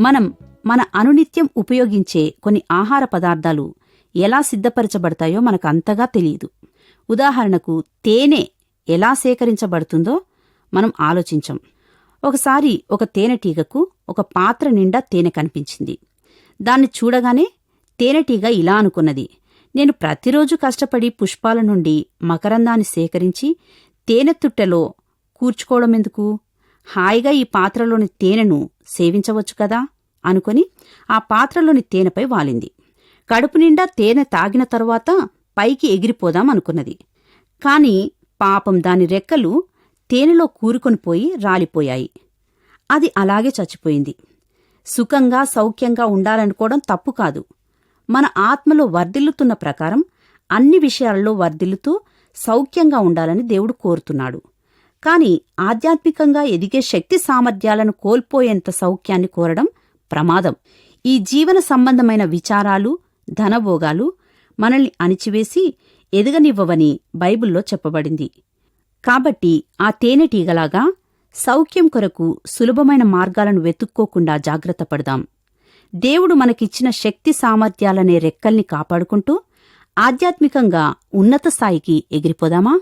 మనం మన అనునిత్యం ఉపయోగించే కొన్ని ఆహార పదార్థాలు ఎలా సిద్ధపరచబడతాయో మనకు అంతగా తెలియదు. ఉదాహరణకు తేనె ఎలా సేకరించబడుతుందో మనం ఆలోచించం. ఒకసారి ఒక తేనెటీగకు ఒక పాత్ర నిండా తేనె కనిపించింది. దాన్ని చూడగానే తేనెటీగ ఇలా అనుకున్నది, నేను ప్రతిరోజు కష్టపడి పుష్పాల నుండి మకరందాన్ని సేకరించి తేనె తుట్టెలో కూర్చుకోవడమెందుకు, హాయిగా ఈ పాత్రలోని తేనెను సేవించవచ్చు కదా అనుకుని ఆ పాత్రలోని తేనెపై వాలింది. కడుపు నిండా తేనె తాగిన తరువాత పైకి ఎగిరిపోదాం అనుకున్నది. కాని పాపం దాని రెక్కలు తేనెలో కూరుకొనిపోయి రాలిపోయాయి. అది అలాగే చచ్చిపోయింది. సుఖంగా సౌఖ్యంగా ఉండాలనుకోవడం తప్పు కాదు. మన ఆత్మలో వర్ధిల్లుతున్న ప్రకారం అన్ని విషయాలలో వర్ధిల్లుతూ సౌఖ్యంగా ఉండాలని దేవుడు కోరుతున్నాడు. కాని ఆధ్యాత్మికంగా ఎదిగే శక్తి సామర్థ్యాలను కోల్పోయేంత సౌఖ్యాన్ని కోరడం ప్రమాదం. ఈ జీవన సంబంధమైన విచారాలు, ధనభోగాలు మనల్ని అణిచివేసి ఎదగనివ్వవని బైబిల్లో చెప్పబడింది. కాబట్టి ఆ తేనెటీగలాగా సౌఖ్యం కొరకు సులభమైన మార్గాలను వెతుక్కోకుండా జాగ్రత్త పడదాం. దేవుడు మనకిచ్చిన శక్తి సామర్థ్యాలనే రెక్కల్ని కాపాడుకుంటూ ఆధ్యాత్మికంగా ఉన్నత స్థాయికి ఎగిరిపోదామా?